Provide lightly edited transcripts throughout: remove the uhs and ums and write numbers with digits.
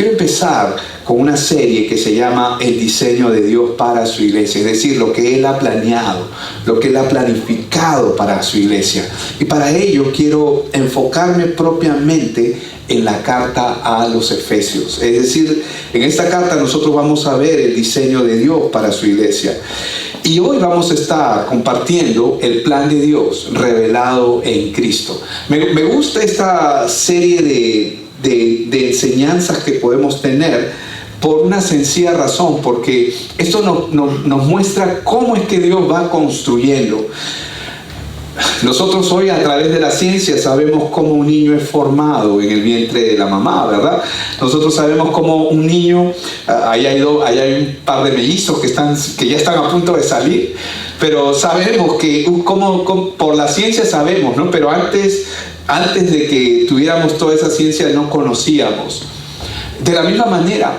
quiero empezar con una serie que se llama El diseño de Dios para su iglesia, es decir, lo que Él ha planeado, lo que Él ha planificado para su iglesia. Y para ello quiero enfocarme propiamente en la carta a los Efesios. Es decir, en esta carta nosotros vamos a ver el diseño de Dios para su iglesia. Y hoy vamos a estar compartiendo el plan de Dios revelado en Cristo. Me gusta esta serie de enseñanzas que podemos tener por una sencilla razón, porque esto nos muestra cómo es que Dios va construyendo. Nosotros hoy a través de la ciencia sabemos cómo un niño es formado en el vientre de la mamá, ¿verdad? Nosotros sabemos cómo un niño, ahí hay un par de mellizos que ya están a punto de salir, pero sabemos que por la ciencia sabemos, ¿no? Pero antes de que tuviéramos toda esa ciencia no conocíamos. De la misma manera,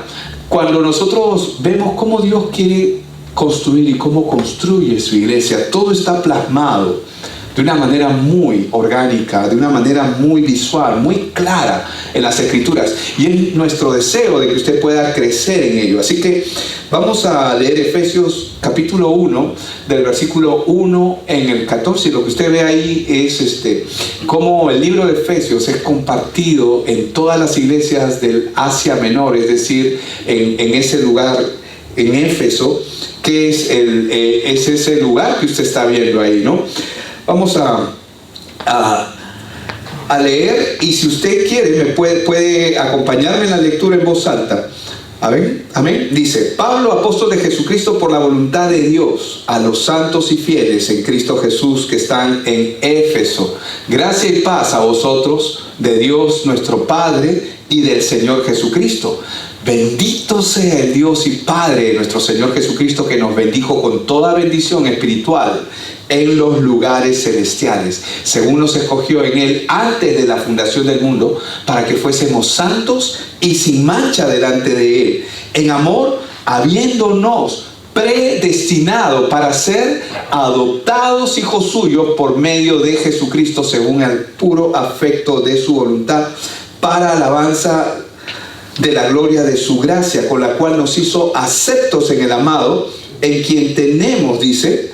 cuando nosotros vemos cómo Dios quiere construir y cómo construye su iglesia, todo está plasmado de una manera muy orgánica, de una manera muy visual, muy clara en las Escrituras. Y es nuestro deseo de que usted pueda crecer en ello. Así que vamos a leer Efesios capítulo 1, del versículo 1 en el 14. Y lo que usted ve ahí es cómo el libro de Efesios es compartido en todas las iglesias del Asia Menor, es decir, en ese lugar, en Éfeso, que es ese lugar que usted está viendo ahí, ¿no? Vamos a leer, y si usted quiere puede acompañarme en la lectura en voz alta. Amén. Amén. Dice: Pablo, apóstol de Jesucristo por la voluntad de Dios, a los santos y fieles en Cristo Jesús que están en Éfeso, gracia y paz a vosotros de Dios nuestro Padre y del Señor Jesucristo. Bendito sea el Dios y Padre de nuestro Señor Jesucristo, que nos bendijo con toda bendición espiritual en los lugares celestiales, según nos escogió en Él antes de la fundación del mundo, para que fuésemos santos y sin mancha delante de Él, en amor, habiéndonos predestinado para ser adoptados hijos suyos por medio de Jesucristo, según el puro afecto de su voluntad, para alabanza de la gloria de su gracia, con la cual nos hizo aceptos en el amado, en quien tenemos, dice,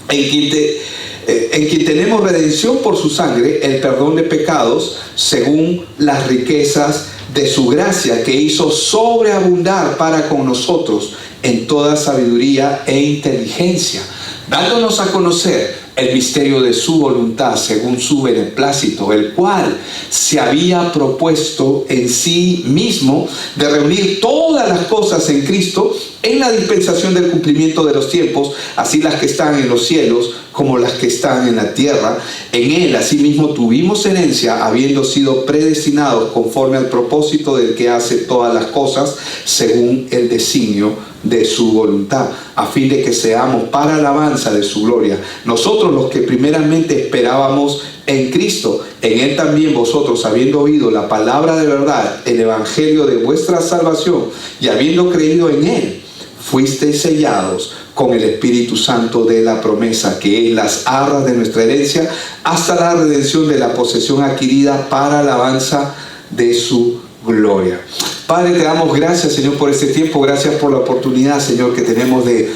en quien tenemos redención por su sangre, el perdón de pecados, según las riquezas de su gracia, que hizo sobreabundar para con nosotros en toda sabiduría e inteligencia, dándonos a conocer el misterio de su voluntad según su beneplácito, el cual se había propuesto en sí mismo de reunir todas las cosas en Cristo en la dispensación del cumplimiento de los tiempos, así las que están en los cielos como las que están en la tierra. En Él asimismo tuvimos herencia, habiendo sido predestinados conforme al propósito del que hace todas las cosas según el designio de su voluntad, a fin de que seamos para alabanza de su gloria. Nosotros los que primeramente esperábamos en Cristo, en Él también vosotros, habiendo oído la palabra de verdad, el evangelio de vuestra salvación, y habiendo creído en Él, fuisteis sellados con el Espíritu Santo de la promesa, que es las arras de nuestra herencia, hasta la redención de la posesión adquirida para alabanza de su gloria. Padre, te damos gracias, Señor, por este tiempo. Gracias por la oportunidad, Señor, que tenemos de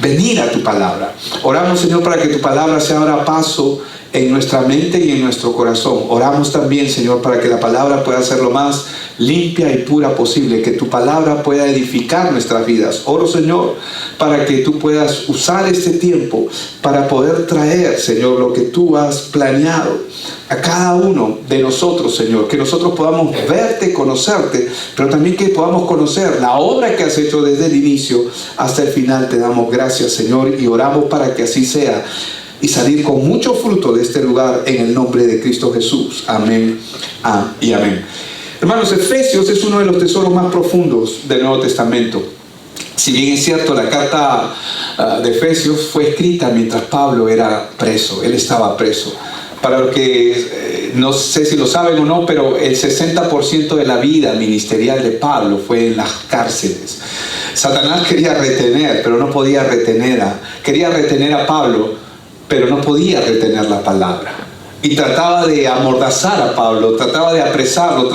venir a tu palabra. Oramos, Señor, para que tu palabra se abra paso en nuestra mente y en nuestro corazón. Oramos también, Señor, para que la palabra pueda ser lo más limpia y pura posible, que tu palabra pueda edificar nuestras vidas. Oro, Señor, para que tú puedas usar este tiempo para poder traer, Señor, lo que tú has planeado a cada uno de nosotros, Señor, que nosotros podamos verte, conocerte, pero también que podamos conocer la obra que has hecho desde el inicio hasta el final. Te damos gracias, Señor, y oramos para que así sea, y salir con mucho fruto de este lugar en el nombre de Cristo Jesús. Amén y amén. Hermanos, Efesios es uno de los tesoros más profundos del Nuevo Testamento. Si bien es cierto, la carta de Efesios fue escrita mientras Pablo era preso. Él estaba preso. Para los que no sé si lo saben o no, pero el 60% de la vida ministerial de Pablo fue en las cárceles. Satanás quería retener, pero no podía retener quería retener a Pablo, pero no podía retener la palabra. y trataba de amordazar a Pablo, trataba de apresarlo,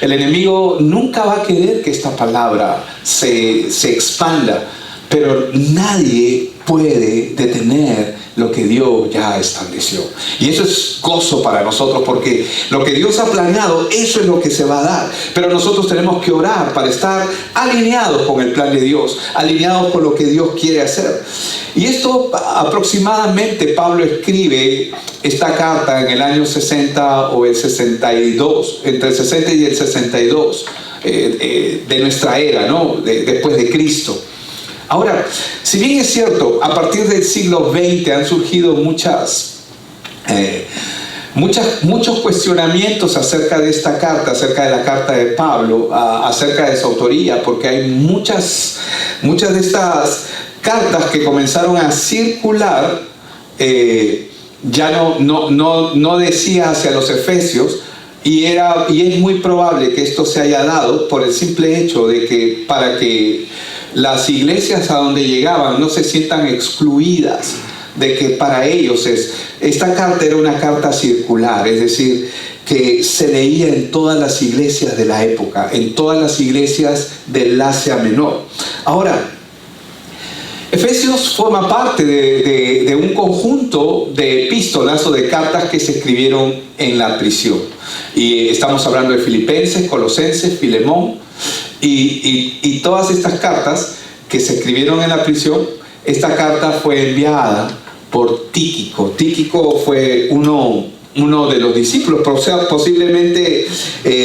el enemigo nunca va a querer que esta palabra se expanda, pero nadie puede detener lo que Dios ya estableció. Y eso es gozo para nosotros, porque lo que Dios ha planeado, eso es lo que se va a dar. Pero nosotros tenemos que orar para estar alineados con el plan de Dios, alineados con lo que Dios quiere hacer. Y esto aproximadamente Pablo escribe esta carta en el año 60 o el 62, entre el 60 y el 62 de nuestra era, ¿no? Después de Cristo. Ahora, si bien es cierto, a partir del siglo XX han surgido muchos cuestionamientos acerca de esta carta, acerca de la carta de Pablo, acerca de su autoría, porque hay muchas de estas cartas que comenzaron a circular, ya no decía hacia los efesios, y es muy probable que esto se haya dado por el simple hecho de que para que las iglesias a donde llegaban no se sientan excluidas, de que para ellos esta carta era una carta circular, es decir, que se leía en todas las iglesias de la época, en todas las iglesias del Asia Menor. Ahora, Efesios forma parte de un conjunto de epístolas o de cartas que se escribieron en la prisión. Y estamos hablando de Filipenses, Colosenses, Filemón, y todas estas cartas que se escribieron en la prisión. Esta carta fue enviada por Tíquico. Tíquico fue uno de los discípulos, posiblemente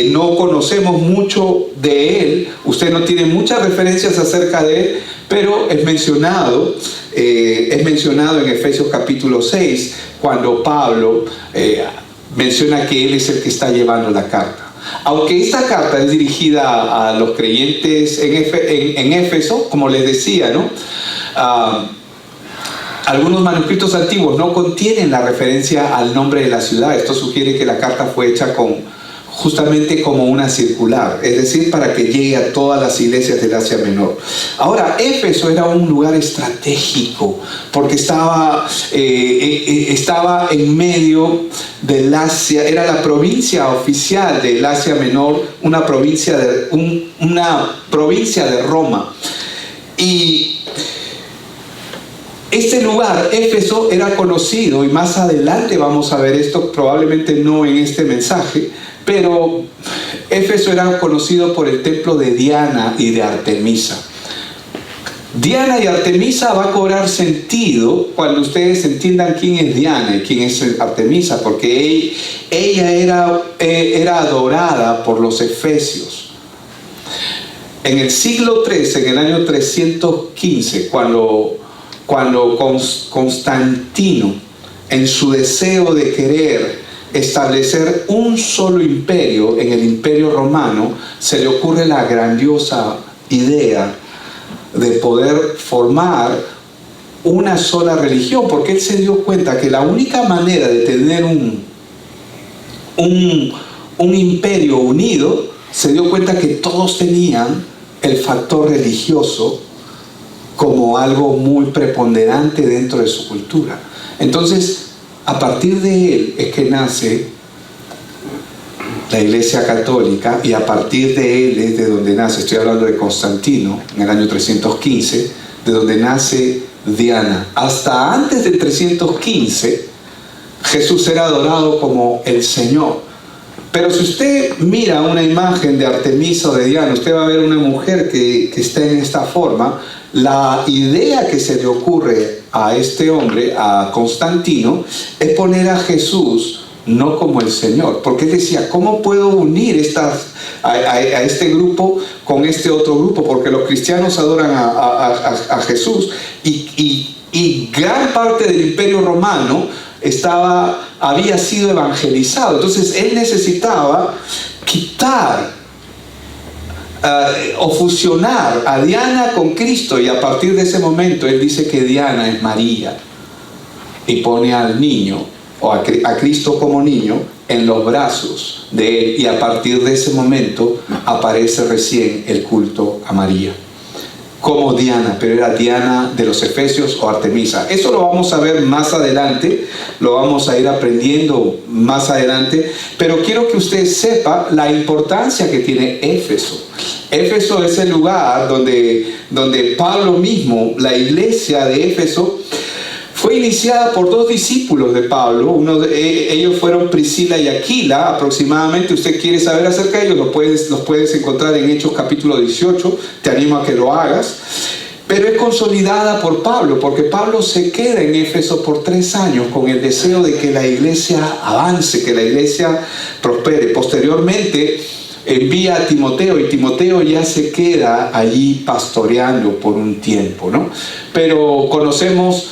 no conocemos mucho de él, usted no tiene muchas referencias acerca de él, pero es mencionado en Efesios capítulo 6, cuando Pablo menciona que él es el que está llevando la carta. Aunque esta carta es dirigida a los creyentes en Éfeso, como les decía, ¿no? Algunos manuscritos antiguos no contienen la referencia al nombre de la ciudad. Esto sugiere que la carta fue hecha justamente como una circular, es decir, para que llegue a todas las iglesias del Asia Menor. Ahora, Éfeso era un lugar estratégico, porque estaba en medio del Asia, era la provincia oficial del Asia Menor, una provincia de Roma. Y este lugar, Éfeso, era conocido, y más adelante vamos a ver esto, probablemente no en este mensaje, pero Éfeso era conocido por el templo de Diana y de Artemisa. Diana y Artemisa va a cobrar sentido cuando ustedes entiendan quién es Diana y quién es Artemisa, porque ella era adorada por los efesios. En el siglo III, en el año 315, cuando Constantino, en su deseo de querer establecer un solo imperio, en el Imperio Romano, se le ocurre la grandiosa idea de poder formar una sola religión, porque él se dio cuenta que la única manera de tener un imperio unido, se dio cuenta que todos tenían el factor religioso como algo muy preponderante dentro de su cultura. Entonces, a partir de él es que nace la Iglesia Católica, y a partir de él es de donde nace, estoy hablando de Constantino, en el año 315, de donde nace Diana. Hasta antes del 315, Jesús era adorado como el Señor. Pero si usted mira una imagen de Artemisa o de Diana, usted va a ver una mujer que está en esta forma. La idea que se le ocurre a este hombre, a Constantino, es poner a Jesús no como el Señor, porque él decía, ¿cómo puedo unir a este grupo con este otro grupo? Porque los cristianos adoran a Jesús, y gran parte del Imperio Romano había sido evangelizado. Entonces él necesitaba quitar o fusionar a Diana con Cristo, y a partir de ese momento él dice que Diana es María, y pone al niño, o a Cristo como niño, en los brazos de él, y a partir de ese momento aparece recién el culto a María. como Diana, pero era Diana de los Efesios o Artemisa. Eso lo vamos a ver más adelante, lo vamos a ir aprendiendo más adelante, pero quiero que usted sepa la importancia que tiene Éfeso. Éfeso es el lugar donde Pablo mismo, la iglesia de Éfeso, fue iniciada por dos discípulos de Pablo. Ellos fueron Priscila y Aquila. Aproximadamente, usted quiere saber acerca de ellos, los puedes encontrar en Hechos capítulo 18. Te animo a que lo hagas. Pero es consolidada por Pablo, porque Pablo se queda en Éfeso por 3 años con el deseo de que la iglesia avance, que la iglesia prospere. Posteriormente envía a Timoteo, y Timoteo ya se queda allí pastoreando por un tiempo, ¿no? Pero conocemos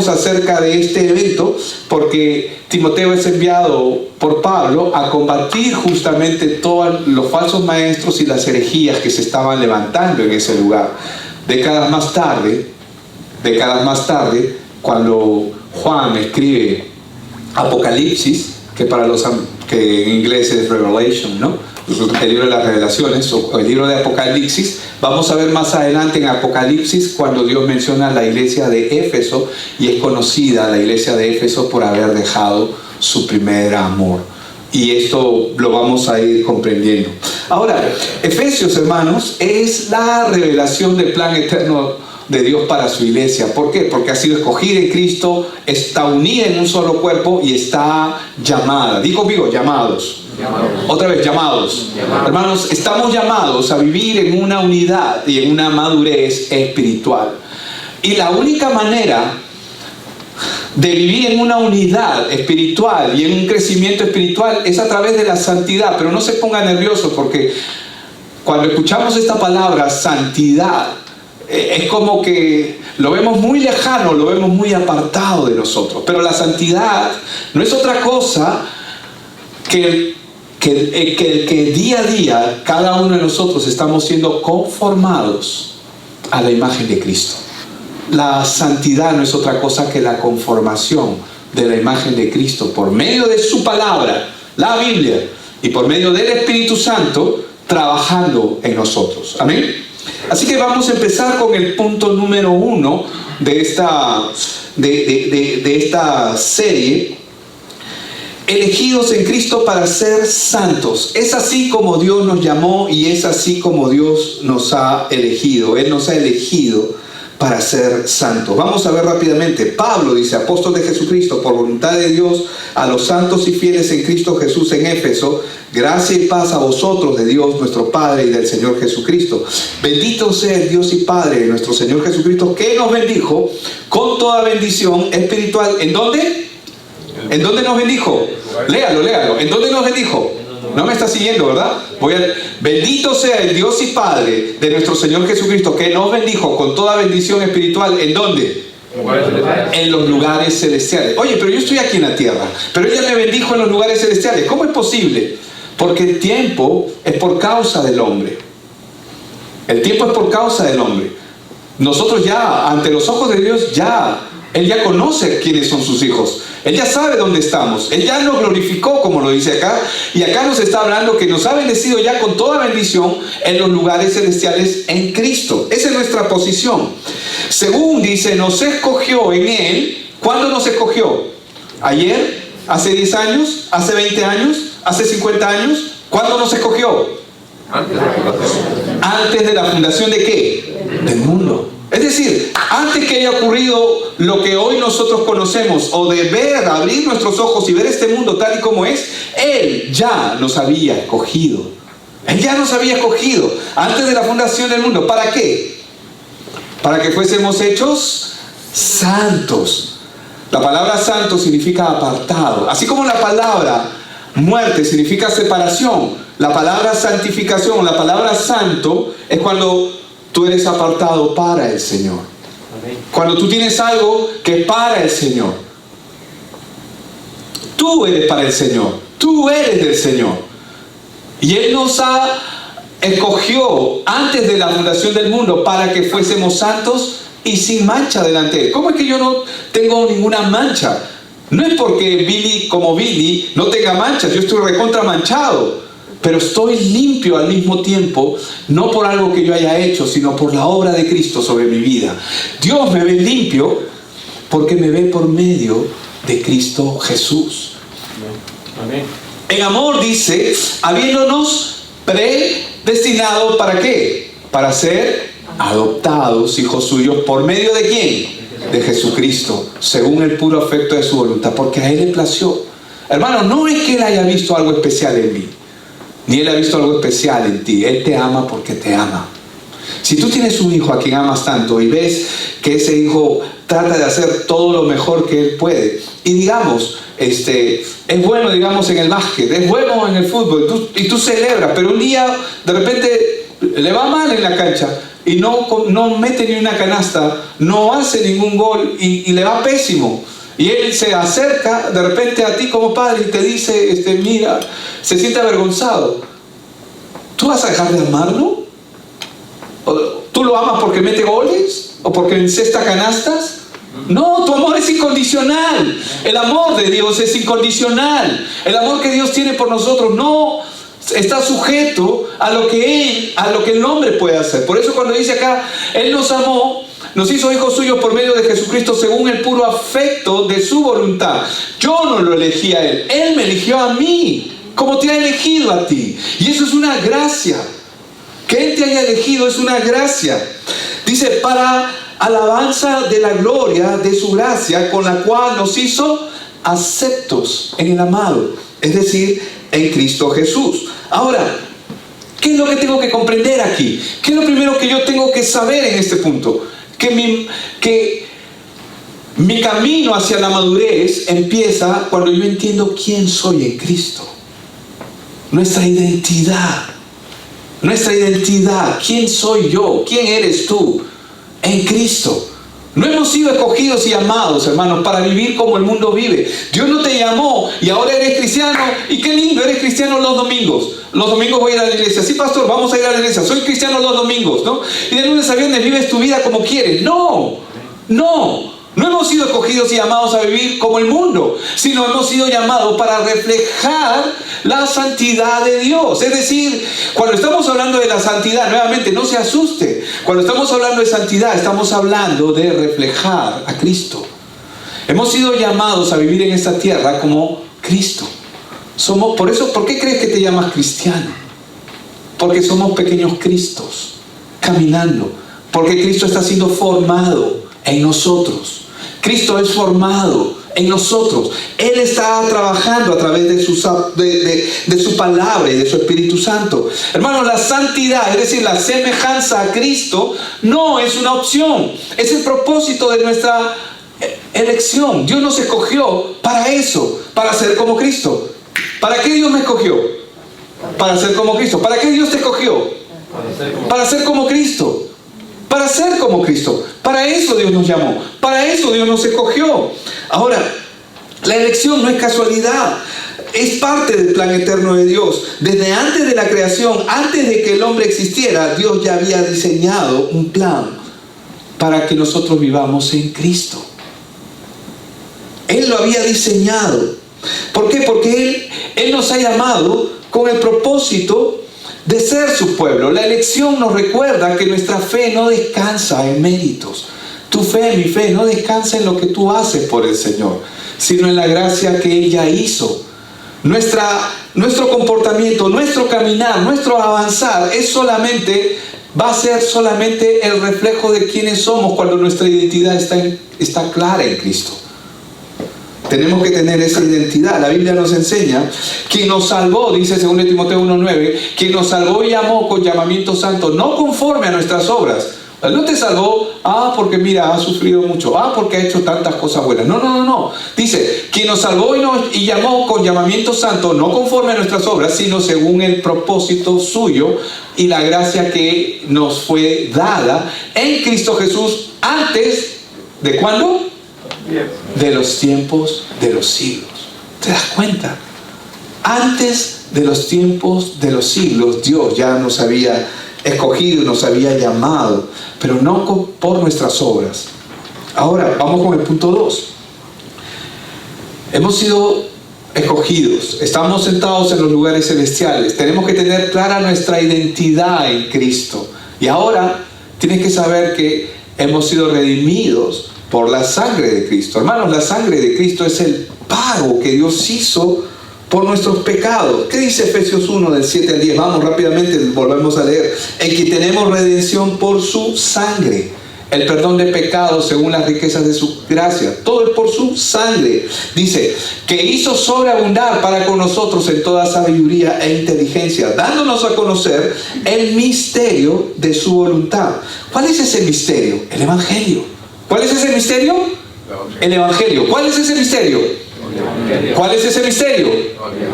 acerca de este evento porque Timoteo es enviado por Pablo a combatir justamente todos los falsos maestros y las herejías que se estaban levantando en ese lugar. Décadas más tarde, cuando Juan escribe Apocalipsis, que en inglés es Revelation, ¿no? El libro de las revelaciones o el libro de Apocalipsis, vamos a ver más adelante en Apocalipsis cuando Dios menciona la iglesia de Éfeso, y es conocida la iglesia de Éfeso por haber dejado su primer amor, y esto lo vamos a ir comprendiendo. Ahora, Efesios, hermanos, es la revelación del plan eterno de Dios para su iglesia. ¿Por qué? Porque ha sido escogida en Cristo, está unida en un solo cuerpo y está llamada. Di conmigo, llamados. Otra vez, llamados. Hermanos, estamos llamados a vivir en una unidad y en una madurez espiritual. Y la única manera de vivir en una unidad espiritual y en un crecimiento espiritual es a través de la santidad. Pero no se ponga nervioso, porque cuando escuchamos esta palabra santidad, es como que lo vemos muy lejano, lo vemos muy apartado de nosotros. Pero la santidad no es otra cosa que día a día cada uno de nosotros estamos siendo conformados a la imagen de Cristo. La santidad no es otra cosa que la conformación de la imagen de Cristo por medio de su palabra, la Biblia, y por medio del Espíritu Santo trabajando en nosotros. Amén. Así que vamos a empezar con el punto número 1 de esta serie: elegidos en Cristo para ser santos. Es así como Dios nos llamó y es así como Dios nos ha elegido. Él nos ha elegido para ser santos. Vamos a ver rápidamente. Pablo dice: apóstol de Jesucristo por voluntad de Dios, a los santos y fieles en Cristo Jesús en Éfeso, gracia y paz a vosotros de Dios nuestro Padre y del Señor Jesucristo. Bendito sea el Dios y Padre de nuestro Señor Jesucristo, que nos bendijo con toda bendición espiritual. ¿En dónde? ¿En dónde nos bendijo? Léalo. ¿En dónde nos bendijo? No me está siguiendo, ¿verdad? Bendito sea el Dios y Padre de nuestro Señor Jesucristo, que nos bendijo con toda bendición espiritual. ¿En dónde? En los lugares celestiales. Oye, pero yo estoy aquí en la tierra, pero ella me bendijo en los lugares celestiales. ¿Cómo es posible? Porque el tiempo es por causa del hombre. El tiempo es por causa del hombre. Nosotros ya, ante los ojos de Dios, Él ya conoce quiénes son sus hijos. Él ya sabe dónde estamos. Él ya nos glorificó, como lo dice acá. Y acá nos está hablando que nos ha bendecido ya con toda bendición en los lugares celestiales en Cristo. Esa es nuestra posición. Según dice, nos escogió en Él. ¿Cuándo nos escogió? ¿Ayer? ¿Hace 10 años? ¿Hace 20 años? ¿Hace 50 años? ¿Cuándo nos escogió? Antes de la fundación ¿de qué? Del mundo. Es decir, antes que haya ocurrido lo que hoy nosotros conocemos, o de abrir nuestros ojos y ver este mundo tal y como es, Él ya nos había escogido. Él ya nos había escogido antes de la fundación del mundo. ¿Para qué? Para que fuésemos hechos santos. La palabra santo significa apartado. Así como la palabra muerte significa separación, la palabra santificación, la palabra santo, es cuando tú eres apartado para el Señor. Cuando tú tienes algo que es para el Señor. Tú eres para el Señor. Tú eres del Señor. Y Él nos escogió antes de la fundación del mundo para que fuésemos santos y sin mancha delante de Él. ¿Cómo es que yo no tengo ninguna mancha? No es porque Billy no tenga manchas. Yo estoy recontra manchado. pero estoy limpio al mismo tiempo, no por algo que yo haya hecho, sino por la obra de Cristo sobre mi vida. Dios me ve limpio porque me ve por medio de Cristo Jesús. Amén. En amor dice, habiéndonos predestinado, ¿para qué? Para ser adoptados hijos suyos. ¿Por medio de quién? De Jesucristo, según el puro afecto de su voluntad, porque a Él le plació. Hermano, no es que Él haya visto algo especial en mí, ni Él ha visto algo especial en ti. Él te ama porque te ama. Si tú tienes un hijo a quien amas tanto y ves que ese hijo trata de hacer todo lo mejor que él puede, y digamos, es bueno, digamos, en el básquet, es bueno en el fútbol, y tú celebras, pero un día de repente le va mal en la cancha y no mete ni una canasta, no hace ningún gol y le va pésimo. Y él se acerca de repente a ti como padre y te dice, mira, se siente avergonzado. ¿Tú vas a dejar de amarlo? ¿Tú lo amas porque mete goles? ¿O porque encesta canastas? No, tu amor es incondicional. El amor de Dios es incondicional. El amor que Dios tiene por nosotros no está sujeto a lo que el hombre puede hacer. Por eso cuando dice acá, Él nos amó, nos hizo hijos suyos por medio de Jesucristo según el puro afecto de su voluntad. Yo no lo elegí a Él, Él me eligió a mí, como te ha elegido a ti. Y eso es una gracia. Que Él te haya elegido es una gracia. Dice, para alabanza de la gloria de su gracia, con la cual nos hizo aceptos en el amado, es decir, en Cristo Jesús. Ahora, ¿qué es lo que tengo que comprender aquí? ¿Qué es lo primero que yo tengo que saber en este punto? Que mi camino hacia la madurez empieza cuando yo entiendo quién soy en Cristo. Nuestra identidad, quién soy yo, quién eres tú en Cristo. No hemos sido escogidos y llamados, hermanos, para vivir como el mundo vive. Dios no te llamó y ahora eres cristiano. Y qué lindo, eres cristiano los domingos. Los domingos voy a ir a la iglesia. Sí, pastor, vamos a ir a la iglesia. Soy cristiano los domingos, ¿no? Y de lunes a viernes vives tu vida como quieres. No hemos sido escogidos y llamados a vivir como el mundo, sino hemos sido llamados para reflejar la santidad de Dios. Es decir, cuando estamos hablando de la santidad, nuevamente, no se asuste. Cuando estamos hablando de santidad, estamos hablando de reflejar a Cristo. Hemos sido llamados a vivir en esta tierra como Cristo. Por eso, ¿por qué crees que te llamas cristiano? Porque somos pequeños Cristos, caminando. Porque Cristo está siendo formado en nosotros. Cristo es formado en nosotros. Él está trabajando a través de su palabra y de su Espíritu Santo. Hermanos, la santidad, es decir, la semejanza a Cristo, no es una opción. Es el propósito de nuestra elección. Dios nos escogió para eso, para ser como Cristo. ¿Para qué Dios me escogió? Para ser como Cristo. ¿Para qué Dios te escogió? Para ser como Cristo. Para ser como Cristo. Para eso Dios nos llamó. Para eso Dios nos escogió. Ahora, la elección no es casualidad. Es parte del plan eterno de Dios. Desde antes de la creación, antes de que el hombre existiera, Dios ya había diseñado un plan para que nosotros vivamos en Cristo. Él lo había diseñado. ¿Por qué? Porque Él nos ha llamado con el propósito de ser su pueblo. La elección nos recuerda que nuestra fe no descansa en méritos. Tu fe, mi fe, no descansa en lo que tú haces por el Señor, sino en la gracia que Él ya hizo. Nuestro comportamiento, nuestro caminar, nuestro avanzar va a ser solamente el reflejo de quiénes somos cuando nuestra identidad está clara en Cristo. Tenemos que tener esa identidad. La Biblia nos enseña, quien nos salvó, dice 2 Timoteo 1:9, quien nos salvó y llamó con llamamiento santo, no conforme a nuestras obras. Él no te salvó, porque mira, ha sufrido mucho, porque ha hecho tantas cosas buenas. No. Dice, quien nos salvó y llamó con llamamiento santo, no conforme a nuestras obras, sino según el propósito suyo y la gracia que nos fue dada en Cristo Jesús antes de ¿cuándo? De los tiempos de los siglos. ¿Te das cuenta? Antes de los tiempos de los siglos, Dios ya nos había escogido, nos había llamado, pero no por nuestras obras. Ahora, vamos con el punto 2. Hemos sido escogidos, estamos sentados en los lugares celestiales, tenemos que tener clara nuestra identidad en Cristo. Y ahora tienes que saber que hemos sido redimidos por la sangre de Cristo. Hermanos, la sangre de Cristo es el pago que Dios hizo por nuestros pecados. ¿Qué dice Efesios 1 del 7 al 10? Vamos rápidamente, volvemos a leer. En que tenemos redención por su sangre, el perdón de pecados según las riquezas de su gracia. Todo es por su sangre. Dice, que hizo sobreabundar para con nosotros en toda sabiduría e inteligencia, dándonos a conocer el misterio de su voluntad. ¿Cuál es ese misterio? El Evangelio. ¿Cuál es ese misterio? El Evangelio. ¿Cuál es ese misterio? ¿Cuál es ese misterio?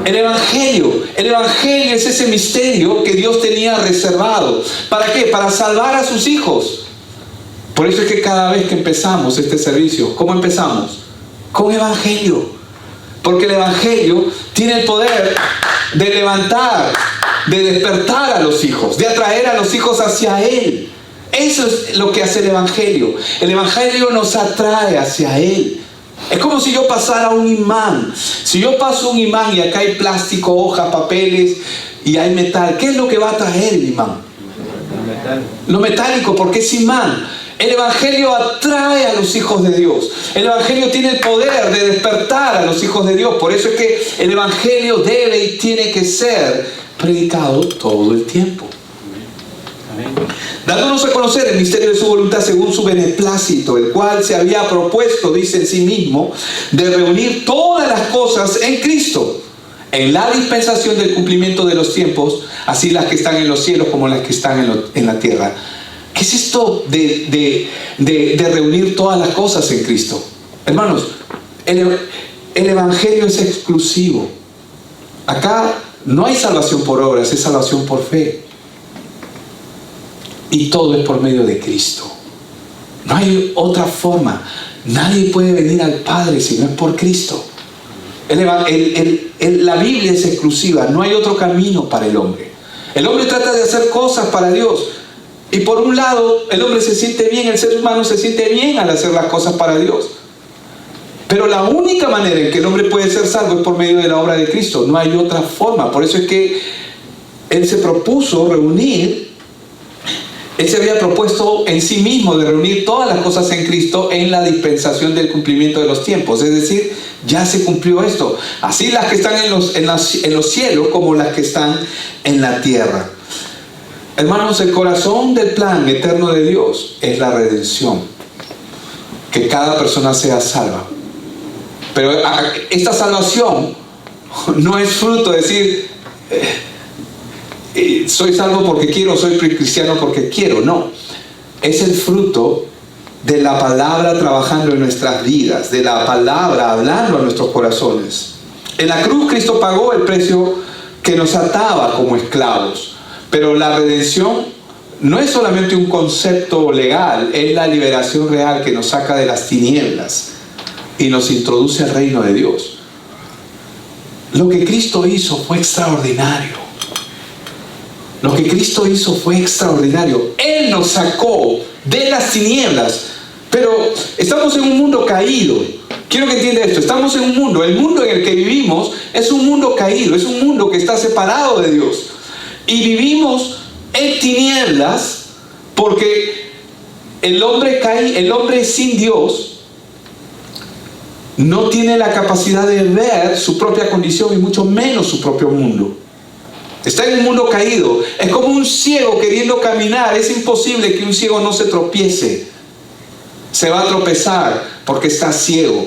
El Evangelio. El Evangelio es ese misterio que Dios tenía reservado. ¿Para qué? Para salvar a sus hijos. Por eso es que cada vez que empezamos este servicio, ¿cómo empezamos? Con Evangelio. Porque el Evangelio tiene el poder de levantar, de despertar a los hijos, de atraer a los hijos hacia Él. Eso es lo que hace el Evangelio. El Evangelio nos atrae hacia Él. Es como si yo pasara un imán. Si yo paso un imán y acá hay plástico, hojas, papeles y hay metal, ¿qué es lo que va a atraer el imán? Lo metálico, porque es imán. El Evangelio atrae a los hijos de Dios. El Evangelio tiene el poder de despertar a los hijos de Dios. Por eso es que el Evangelio debe y tiene que ser predicado todo el tiempo. Dándonos a conocer el misterio de su voluntad según su beneplácito, el cual se había propuesto, dice en sí mismo, de reunir todas las cosas en Cristo, en la dispensación del cumplimiento de los tiempos, así las que están en los cielos como las que están en la tierra. ¿Qué es esto de reunir todas las cosas en Cristo? Hermanos, el Evangelio es exclusivo. Acá no hay salvación por obras, es salvación por fe. Y todo es por medio de Cristo. No hay otra forma. Nadie puede venir al Padre si no es por Cristo. La Biblia es exclusiva. No hay otro camino para el hombre. El hombre trata de hacer cosas para Dios. Y por un lado, el hombre se siente bien, el ser humano se siente bien al hacer las cosas para Dios. Pero la única manera en que el hombre puede ser salvo es por medio de la obra de Cristo. No hay otra forma. Por eso es que Él se propuso reunir, Él se había propuesto en sí mismo de reunir todas las cosas en Cristo en la dispensación del cumplimiento de los tiempos. Es decir, ya se cumplió esto. Así las que están en los cielos como las que están en la tierra. Hermanos, el corazón del plan eterno de Dios es la redención. Que cada persona sea salva. Pero esta salvación no es fruto de decir, soy salvo porque quiero, soy cristiano porque quiero. No. Es el fruto de la palabra trabajando en nuestras vidas, de la palabra hablando a nuestros corazones. En la cruz Cristo pagó el precio que nos ataba como esclavos. Pero la redención no es solamente un concepto legal, es la liberación real que nos saca de las tinieblas y nos introduce al reino de Dios. Lo que Cristo hizo fue extraordinario. Lo que Cristo hizo fue extraordinario. Él nos sacó de las tinieblas. Pero estamos en un mundo caído. Quiero que entienda esto. Estamos en un mundo. El mundo en el que vivimos es un mundo caído. Es un mundo que está separado de Dios. Y vivimos en tinieblas porque el hombre sin Dios no tiene la capacidad de ver su propia condición y mucho menos su propio mundo. Está en un mundo caído. Es como un ciego queriendo caminar. Es imposible que un ciego no se tropiece. Se va a tropezar porque está ciego.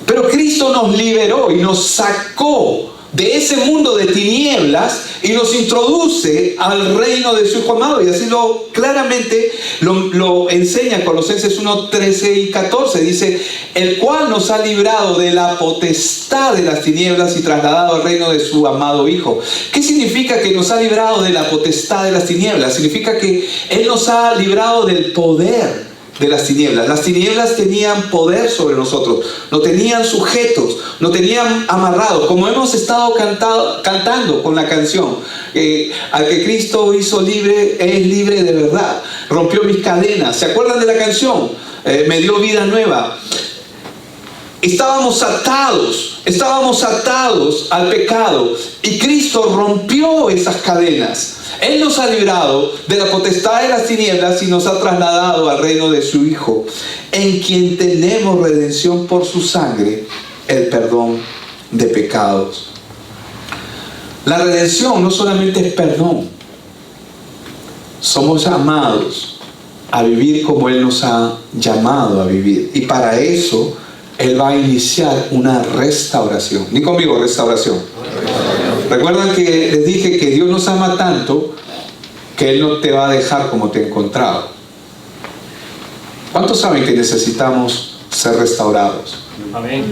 Pero Cristo nos liberó y nos sacó de ese mundo de tinieblas y nos introduce al reino de su Hijo amado. Y así claramente lo enseña Colosenses 1, 13 y 14. Dice, el cual nos ha librado de la potestad de las tinieblas y trasladado al reino de su amado Hijo. ¿Qué significa que nos ha librado de la potestad de las tinieblas? Significa que Él nos ha librado del poder de las tinieblas. Las tinieblas tenían poder sobre nosotros, nos tenían sujetos, nos tenían amarrados, como hemos estado cantando con la canción. Al que Cristo hizo libre, es libre de verdad. Rompió mis cadenas. ¿Se acuerdan de la canción? Me dio vida nueva. estábamos atados al pecado, y Cristo rompió esas cadenas. Él nos ha librado de la potestad de las tinieblas y nos ha trasladado al reino de su Hijo, en quien tenemos redención por su sangre, el perdón de pecados. La redención no solamente es perdón. Somos llamados a vivir como Él nos ha llamado a vivir. Y para eso Él va a iniciar una restauración. Ni conmigo, restauración. Recuerdan que les dije que Dios nos ama tanto que Él no te va a dejar como te ha encontrado. ¿Cuántos saben que necesitamos ser restaurados? Amén.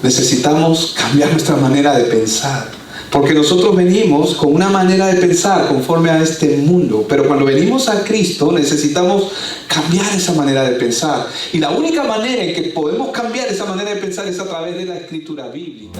Necesitamos cambiar nuestra manera de pensar. Porque nosotros venimos con una manera de pensar conforme a este mundo. Pero cuando venimos a Cristo necesitamos cambiar esa manera de pensar. Y la única manera en que podemos cambiar esa manera de pensar es a través de la escritura bíblica.